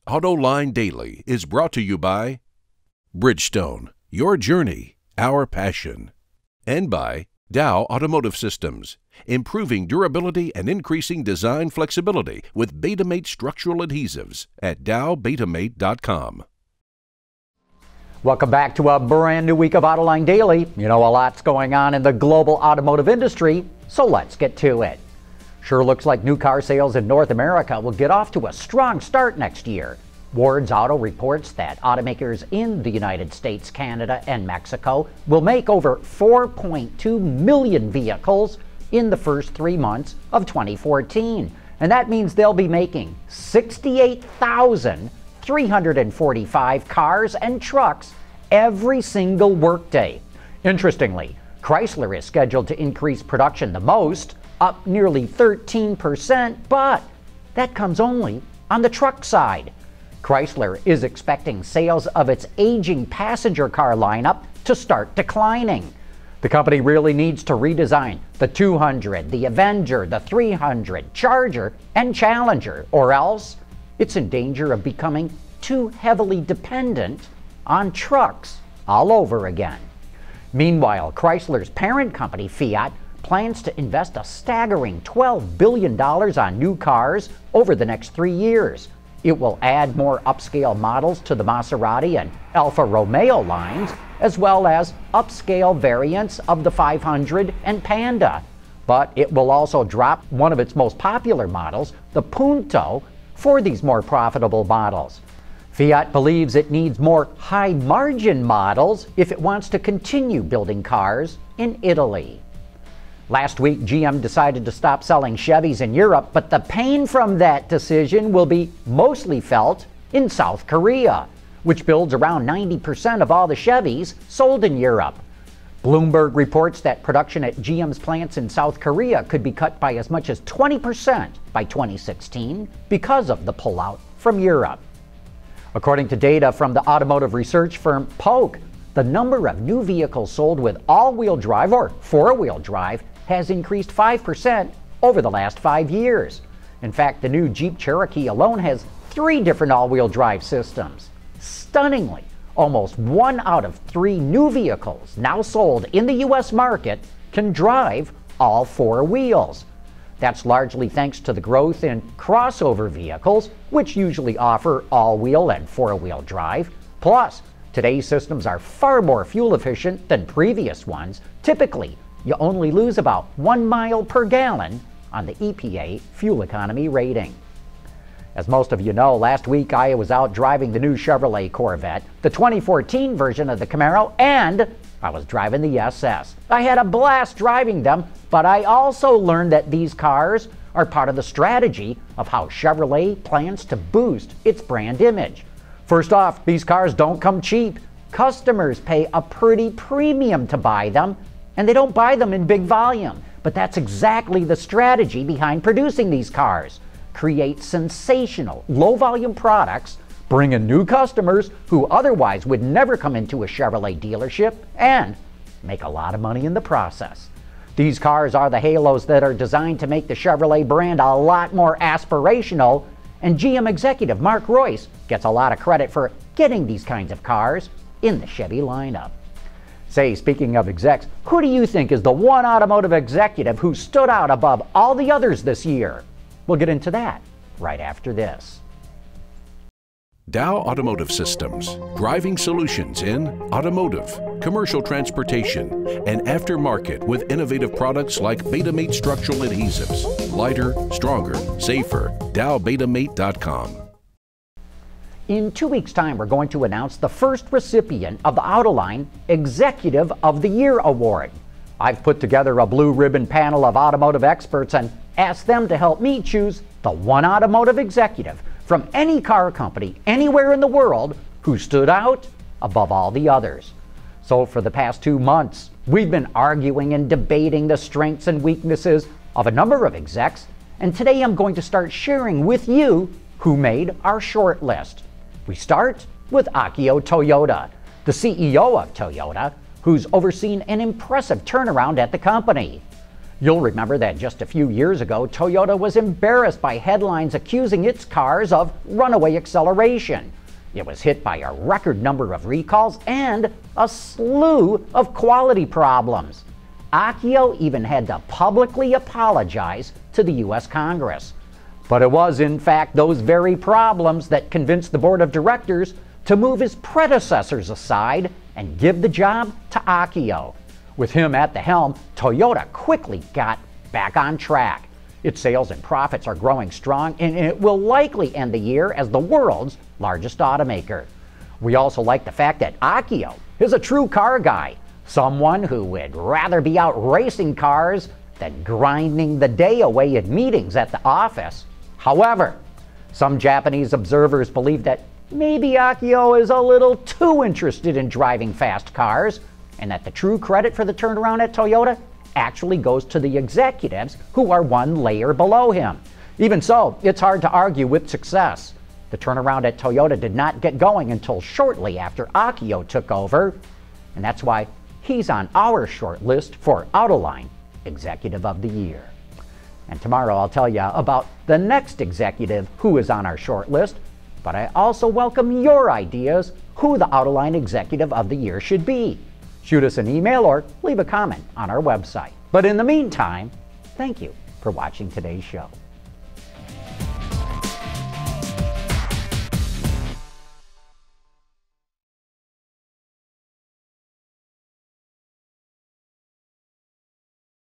Autoline Daily is brought to you by Bridgestone, your journey, our passion, and by Dow Automotive Systems, improving durability and increasing design flexibility with Betamate structural adhesives at dowbetamate.com. Welcome back to a brand new week of Autoline Daily. You know, a lot's going on in the global automotive industry, so let's get to it. Sure looks like new car sales in North America will get off to a strong start next year. Ward's Auto reports that automakers in the United States, Canada, and Mexico will make over 4.2 million vehicles in the first 3 months of 2014. And that means they'll be making 68,345 cars and trucks every single workday. Interestingly, Chrysler is scheduled to increase production the most, up nearly 13%, but that comes only on the truck side. Chrysler is expecting sales of its aging passenger car lineup to start declining. The company really needs to redesign the 200, the Avenger, the 300, Charger, and Challenger, or else it's in danger of becoming too heavily dependent on trucks all over again. Meanwhile, Chrysler's parent company, Fiat, plans to invest a staggering $12 billion on new cars over the next 3 years. It will add more upscale models to the Maserati and Alfa Romeo lines, as well as upscale variants of the 500 and Panda. But it will also drop one of its most popular models, the Punto, for these more profitable models. Fiat believes it needs more high-margin models if it wants to continue building cars in Italy. Last week, GM decided to stop selling Chevys in Europe, but the pain from that decision will be mostly felt in South Korea, which builds around 90% of all the Chevys sold in Europe. Bloomberg reports that production at GM's plants in South Korea could be cut by as much as 20% by 2016 because of the pullout from Europe. According to data from the automotive research firm Polk, the number of new vehicles sold with all-wheel drive or four-wheel drive has increased 5% over the last 5 years. In fact, the new Jeep Cherokee alone has 3 different all-wheel drive systems. Stunningly, almost 1 out of 3 new vehicles now sold in the U.S. market can drive all 4 wheels. That's largely thanks to the growth in crossover vehicles, which usually offer all-wheel and 4-wheel drive. Plus, today's systems are far more fuel efficient than previous ones. Typically, you only lose about 1 mile per gallon on the EPA fuel economy rating. As most of you know, last week I was out driving the new Chevrolet Corvette, the 2014 version of the Camaro, and I was driving the SS. I had a blast driving them, but I also learned that these cars are part of the strategy of how Chevrolet plans to boost its brand image. First off, these cars don't come cheap. Customers pay a pretty premium to buy them, and they don't buy them in big volume. But that's exactly the strategy behind producing these cars. Create sensational, low-volume products, bring in new customers who otherwise would never come into a Chevrolet dealership, and make a lot of money in the process. These cars are the halos that are designed to make the Chevrolet brand a lot more aspirational, and GM executive Mark Reuss gets a lot of credit for getting these kinds of cars in the Chevy lineup. Say, speaking of execs, who do you think is the one automotive executive who stood out above all the others this year? We'll get into that right after this. Dow Automotive Systems, driving solutions in automotive, commercial transportation, and aftermarket with innovative products like Betamate structural adhesives. Lighter, stronger, safer. dowbetamate.com. In 2 weeks' time, we're going to announce the first recipient of the Autoline Executive of the Year Award. I've put together a blue ribbon panel of automotive experts and asked them to help me choose the one automotive executive from any car company anywhere in the world who stood out above all the others. So for the past 2 months, we've been arguing and debating the strengths and weaknesses of a number of execs, and today I'm going to start sharing with you who made our short list. We start with Akio Toyoda, the CEO of Toyota, who's overseen an impressive turnaround at the company. You'll remember that just a few years ago, Toyota was embarrassed by headlines accusing its cars of runaway acceleration. It was hit by a record number of recalls and a slew of quality problems. Akio even had to publicly apologize to the U.S. Congress. But it was, in fact, those very problems that convinced the board of directors to move his predecessors aside and give the job to Akio. With him at the helm, Toyota quickly got back on track. Its sales and profits are growing strong, and it will likely end the year as the world's largest automaker. We also like the fact that Akio is a true car guy, someone who would rather be out racing cars than grinding the day away at meetings at the office. However, some Japanese observers believe that maybe Akio is a little too interested in driving fast cars, and that the true credit for the turnaround at Toyota actually goes to the executives who are one layer below him. Even so, it's hard to argue with success. The turnaround at Toyota did not get going until shortly after Akio took over, and that's why he's on our short list for Autoline Executive of the Year. And tomorrow I'll tell you about the next executive who is on our short list, but I also welcome your ideas who the Autoline Executive of the Year should be. Shoot us an email or leave a comment on our website. But in the meantime, thank you for watching today's show.